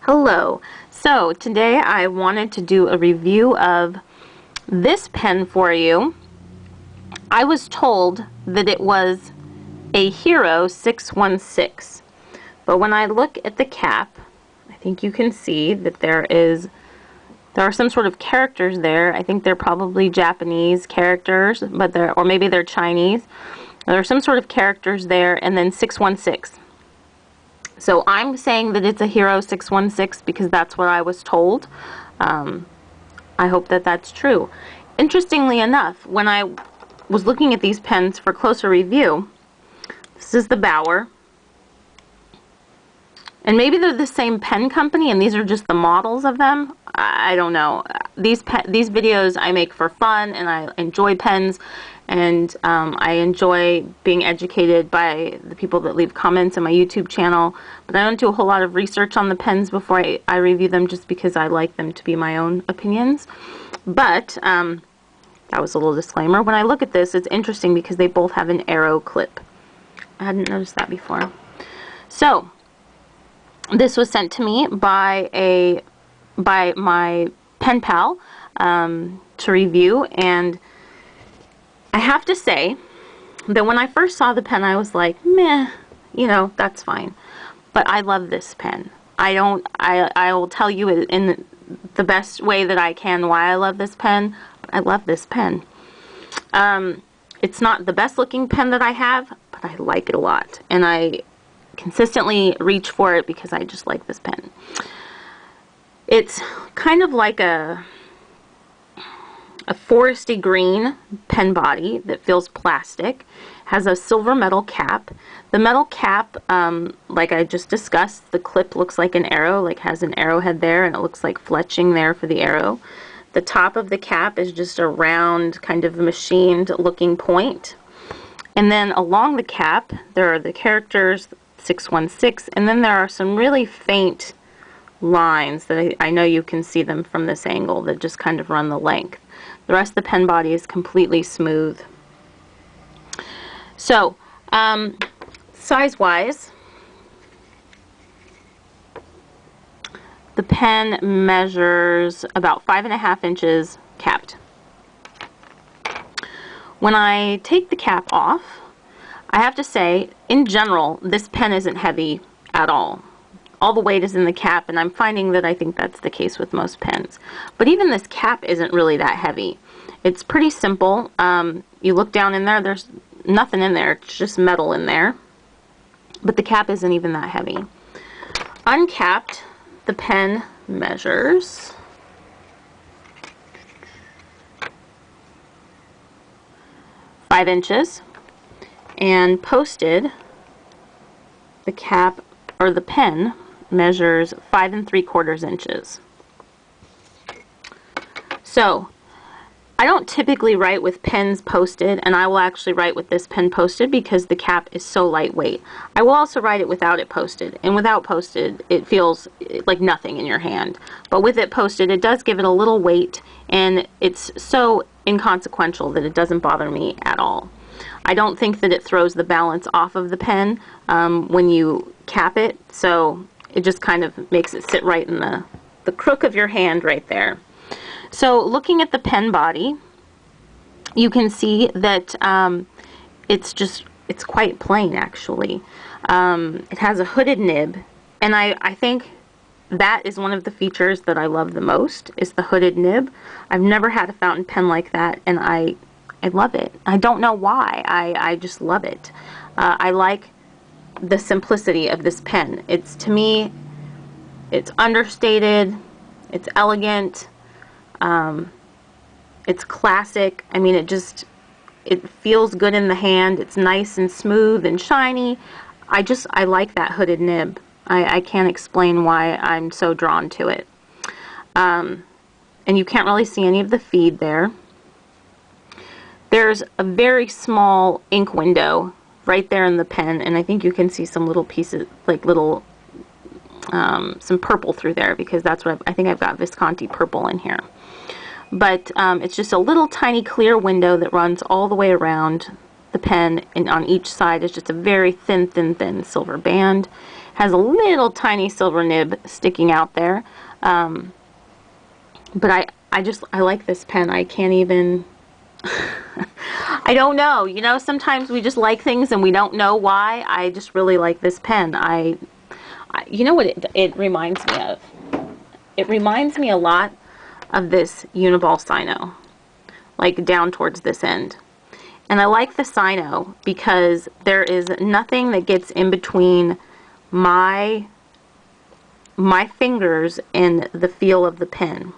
Hello. So today I wanted to do a review of this pen for you. I was told that it was a Hero 616, but when I look at the cap, I think you can see that there are some sort of characters there. I think they're probably Japanese characters, but or maybe they're Chinese. There are some sort of characters there, and then 616. So I'm saying that it's a Hero 616 because that's what I was told. I hope that that's true. Interestingly enough, when I was looking at these pens for closer review, this is the Bauer. And maybe they're the same pen company and these are just the models of them. I don't know. These videos I make for fun, and I enjoy pens, and I enjoy being educated by the people that leave comments on my YouTube channel, but I don't do a whole lot of research on the pens before I review them, just because I like them to be my own opinions. But that was a little disclaimer. When I look at this, it's interesting because they both have an arrow clip. I hadn't noticed that before. So this was sent to me by my pen pal to review, and I have to say that when I first saw the pen, I was like, meh, you know, that's fine. But I love this pen. I will tell you in the best way that I can why I love this pen. I love this pen. It's not the best looking pen that I have, but I like it a lot, and I consistently reach for it because I just like this pen. It's kind of like a foresty green pen body that feels plastic, has a silver metal cap. The metal cap, like I just discussed, the clip looks like an arrow, like has an arrowhead there, and it looks like fletching there for the arrow. The top of the cap is just a round, kind of machined looking point. And then along the cap, there are the characters 616, and then there are some really faint lines that I know you can see them from this angle that just kind of run the length. The rest of the pen body is completely smooth. So, size-wise, the pen measures about 5.5 inches capped. When I take the cap off, I have to say, in general, this pen isn't heavy at all. All the weight is in the cap, and I'm finding that I think that's the case with most pens. But even this cap isn't really that heavy. It's pretty simple. You look down in there, there's nothing in there. It's just metal in there. But the cap isn't even that heavy. Uncapped, the pen measures 5 inches. And posted, the cap, or the pen, measures 5 3/4 inches. So, I don't typically write with pens posted, and I will actually write with this pen posted because the cap is so lightweight. I will also write it without it posted, and without posted, it feels like nothing in your hand. But with it posted, it does give it a little weight, and it's so inconsequential that it doesn't bother me at all. I don't think that it throws the balance off of the pen when you cap it, so it just kind of makes it sit right in the crook of your hand right there. So looking at the pen body, you can see that it's quite plain actually. It has a hooded nib, and I think that is one of the features that I love the most, is the hooded nib. I've never had a fountain pen like that, and I love it. I don't know why. I just love it. I like the simplicity of this pen. To me, it's understated, it's elegant, it's classic. I mean, it feels good in the hand. It's nice and smooth and shiny. I like that hooded nib. I can't explain why I'm so drawn to it. And you can't really see any of the feed there. There's a very small ink window right there in the pen, and I think you can see some little pieces, like little, some purple through there, because that's what I think I've got Visconti purple in here. But it's just a little tiny clear window that runs all the way around the pen, and on each side is just a very thin silver band. Has a little tiny silver nib sticking out there. But I like this pen. I can't even, I don't know. You know, sometimes we just like things and we don't know why. I just really like this pen. You know what it reminds me of? It reminds me a lot of this Uniball Sino, like down towards this end. And I like the Sino because there is nothing that gets in between my fingers and the feel of the pen.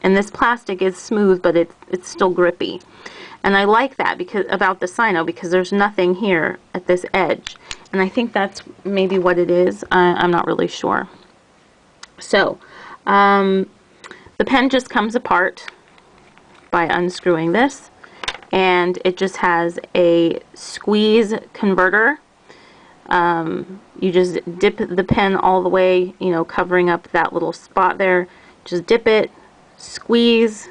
And this plastic is smooth, but it's still grippy. And I like that about the Sino, because there's nothing here at this edge. And I think that's maybe what it is. I'm not really sure. So, the pen just comes apart by unscrewing this. And it just has a squeeze converter. You just dip the pen all the way, you know, covering up that little spot there. Just dip it, squeeze,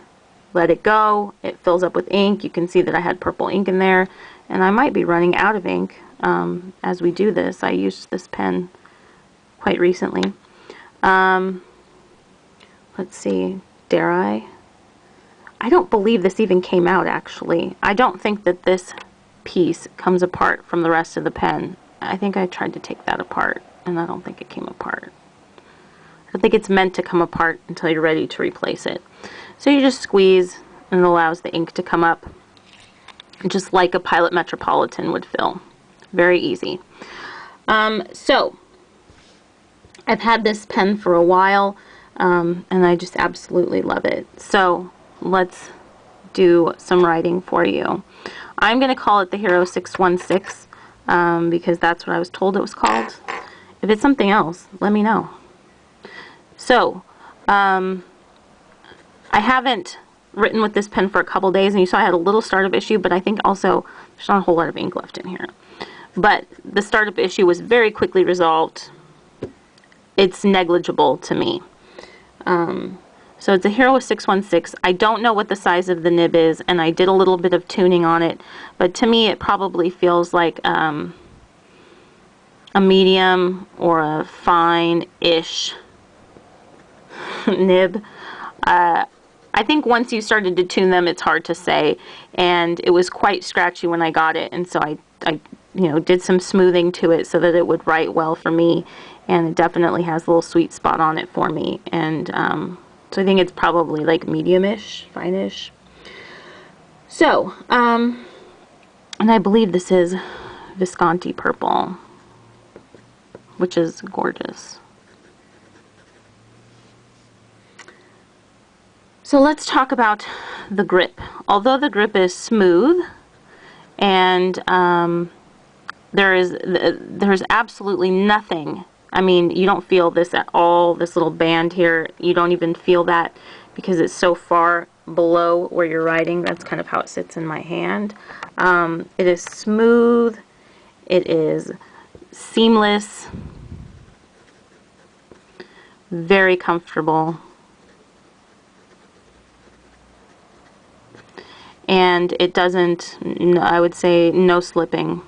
let it go. It fills up with ink. You can see that I had purple ink in there, and I might be running out of ink as we do this. I used this pen quite recently. Let's see, dare I? I don't believe this even came out, actually. I don't think that this piece comes apart from the rest of the pen. I think I tried to take that apart, and I don't think it came apart. I think it's meant to come apart until you're ready to replace it. So you just squeeze, and it allows the ink to come up, just like a Pilot Metropolitan would fill. Very easy. So, I've had this pen for a while, and I just absolutely love it. So, let's do some writing for you. I'm going to call it the Hero 616 because that's what I was told it was called. If it's something else, let me know. So, I haven't written with this pen for a couple days, and you saw I had a little startup issue, but I think also there's not a whole lot of ink left in here. But the startup issue was very quickly resolved. It's negligible to me. So it's a Hero 616. I don't know what the size of the nib is, and I did a little bit of tuning on it, but to me it probably feels like a medium or a fine-ish nib. I think once you started to tune them, it's hard to say, and it was quite scratchy when I got it, and so I you know, did some smoothing to it so that it would write well for me, and it definitely has a little sweet spot on it for me, and so I think it's probably like medium-ish, fine-ish. So, and I believe this is Visconti purple, which is gorgeous. So let's talk about the grip. Although the grip is smooth, and there's absolutely nothing. I mean, you don't feel this at all, this little band here. You don't even feel that because it's so far below where you're writing. That's kind of how it sits in my hand. It is smooth. It is seamless. Very comfortable. And it doesn't, I would say, no slipping.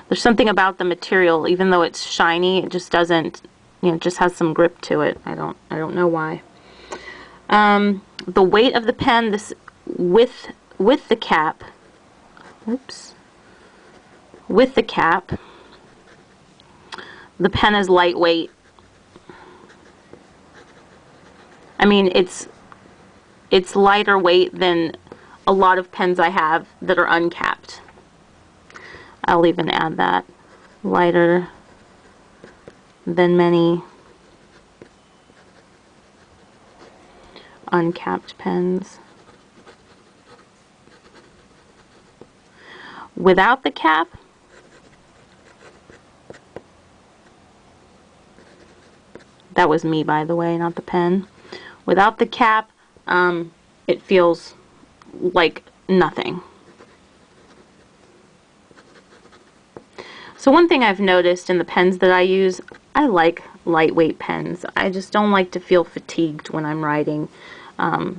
There's something about the material, even though it's shiny, it just doesn't, you know, it just has some grip to it. I don't know why. The weight of the pen, this with the cap, oops, with the cap, the pen is lightweight. I mean, it's lighter weight than a lot of pens I have that are uncapped. I'll even add that. Lighter than many uncapped pens. Without the cap, that was me, by the way, not the pen. Without the cap, it feels like nothing. So one thing I've noticed in the pens that I use, I like lightweight pens. I just don't like to feel fatigued when I'm writing. I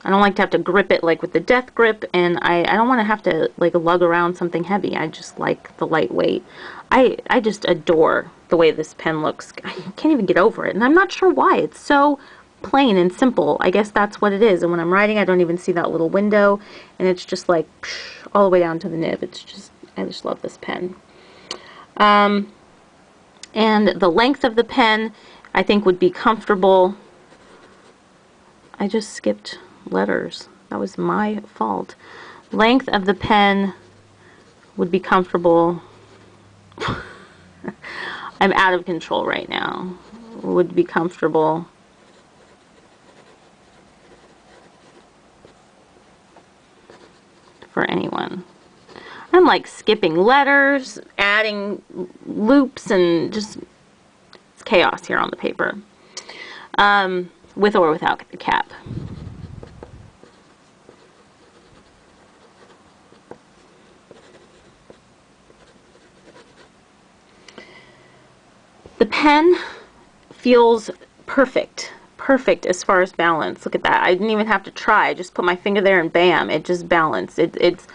I don't like to have to grip it like with the death grip, and I don't want to have to like lug around something heavy. I just like the lightweight. I just adore the way this pen looks. I can't even get over it, and I'm not sure why. It's so plain and simple. I guess that's what it is. And when I'm writing, I don't even see that little window, and it's just like all the way down to the nib. It's just, I just love this pen. And the length of the pen, I think, would be comfortable. I just skipped letters. That was my fault. Length of the pen would be comfortable. I'm out of control right now. Would be comfortable. For anyone. I'm like skipping letters, adding loops, and just, it's chaos here on the paper. With or without the cap. The pen feels perfect. Perfect as far as balance. Look at that. I didn't even have to try. I just put my finger there and bam, it just balanced. It's,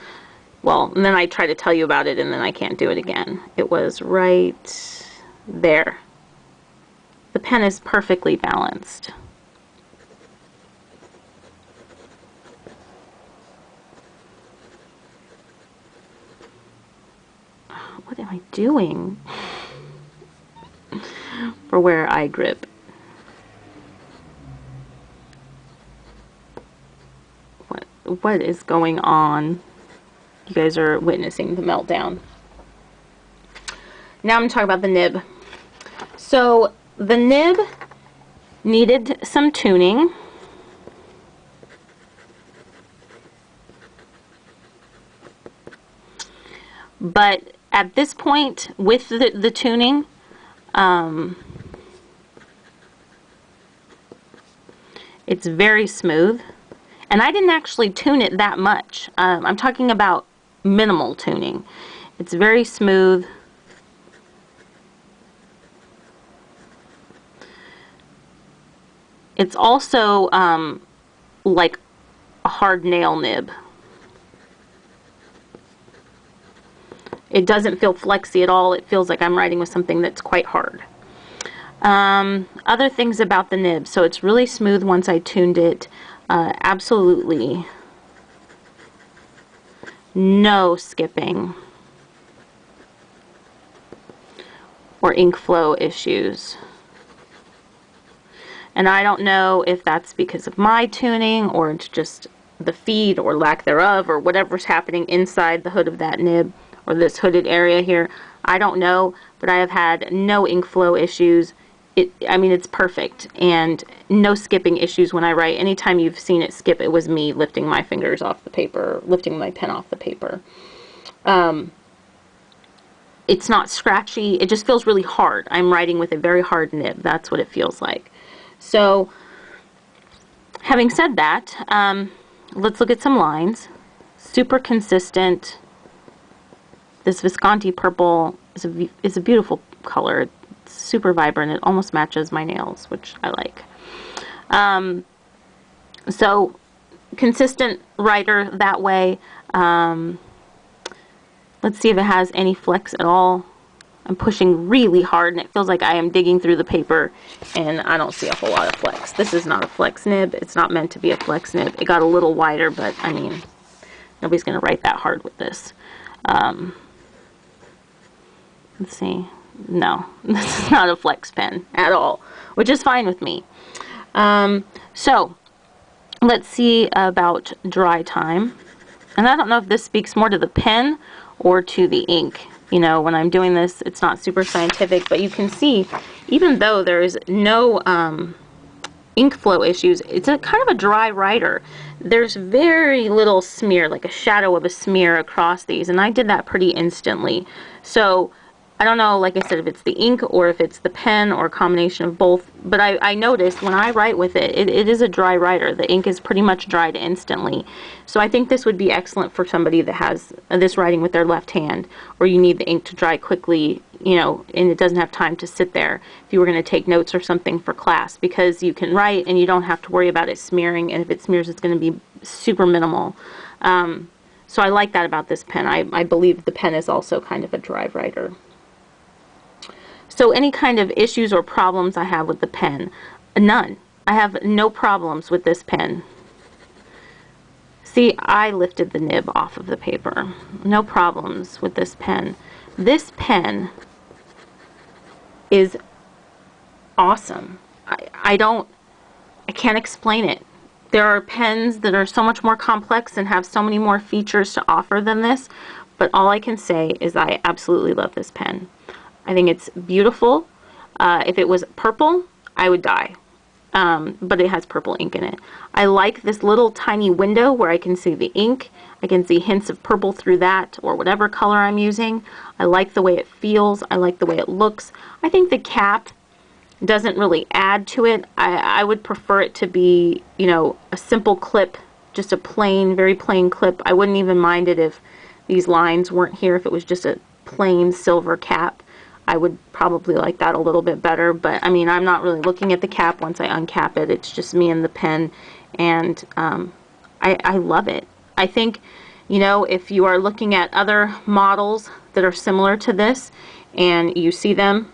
well, and then I try to tell you about it and then I can't do it again. It was right there. The pen is perfectly balanced. What am I doing? For where I grip. What is going on? You guys are witnessing the meltdown. Now I'm going to talk about the nib. So the nib needed some tuning. But at this point, with the tuning, it's very smooth. And I didn't actually tune it that much. I'm talking about minimal tuning. It's very smooth. It's also like a hard nail nib. It doesn't feel flexy at all. It feels like I'm writing with something that's quite hard. Other things about the nib. So it's really smooth once I tuned it. Absolutely no skipping or ink flow issues. And I don't know if that's because of my tuning or it's just the feed or lack thereof or whatever's happening inside the hood of that nib or this hooded area here. I don't know, but I have had no ink flow issues. I mean, it's perfect, and no skipping issues when I write. Anytime you've seen it skip, it was me lifting my fingers off the paper, lifting my pen off the paper. It's not scratchy. It just feels really hard. I'm writing with a very hard nib. That's what it feels like. So, having said that, let's look at some lines. Super consistent. This Visconti purple is a beautiful color. Super vibrant. It almost matches my nails, which I like. So consistent writer that way. Let's see if it has any flex at all. I'm pushing really hard and it feels like I am digging through the paper and I don't see a whole lot of flex. This is not a flex nib. It's not meant to be a flex nib. It got a little wider, but I mean, nobody's going to write that hard with this. Let's see. No, this is not a flex pen at all, which is fine with me. So, let's see about dry time. And I don't know if this speaks more to the pen or to the ink. You know, when I'm doing this, it's not super scientific, but you can see, even though there's no ink flow issues, it's a kind of a dry writer. There's very little smear, like a shadow of a smear across these, and I did that pretty instantly. So, I don't know, like I said, if it's the ink or if it's the pen or a combination of both, but I noticed when I write with it, it is a dry writer. The ink is pretty much dried instantly. So I think this would be excellent for somebody that has this writing with their left hand, or you need the ink to dry quickly, you know, and it doesn't have time to sit there if you were going to take notes or something for class, because you can write and you don't have to worry about it smearing, and if it smears, it's going to be super minimal. So I like that about this pen. I believe the pen is also kind of a dry writer. So any kind of issues or problems I have with the pen? None. I have no problems with this pen. See, I lifted the nib off of the paper. No problems with this pen. This pen is awesome. I can't explain it. There are pens that are so much more complex and have so many more features to offer than this, but all I can say is I absolutely love this pen. I think it's beautiful. If it was purple, I would die. But it has purple ink in it. I like this little tiny window where I can see the ink. I can see hints of purple through that, or whatever color I'm using. I like the way it feels. I like the way it looks. I think the cap doesn't really add to it. I would prefer it to be, you know, a simple clip, just a plain, very plain clip. I wouldn't even mind it if these lines weren't here, if it was just a plain silver cap. I would probably like that a little bit better, but I mean, I'm not really looking at the cap once I uncap it. It's just me and the pen, and I love it. I think, you know, if you are looking at other models that are similar to this, and you see them,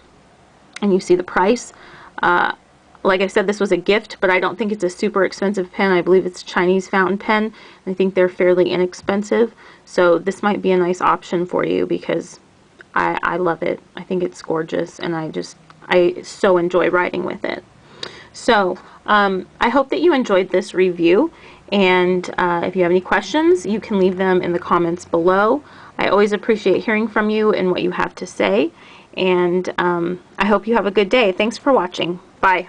and you see the price, like I said, this was a gift, but I don't think it's a super expensive pen. I believe it's a Chinese fountain pen. I think they're fairly inexpensive, so this might be a nice option for you, because I love it. I think it's gorgeous, and I so enjoy writing with it. So I hope that you enjoyed this review, and if you have any questions, you can leave them in the comments below. I always appreciate hearing from you and what you have to say, and I hope you have a good day. Thanks for watching. Bye.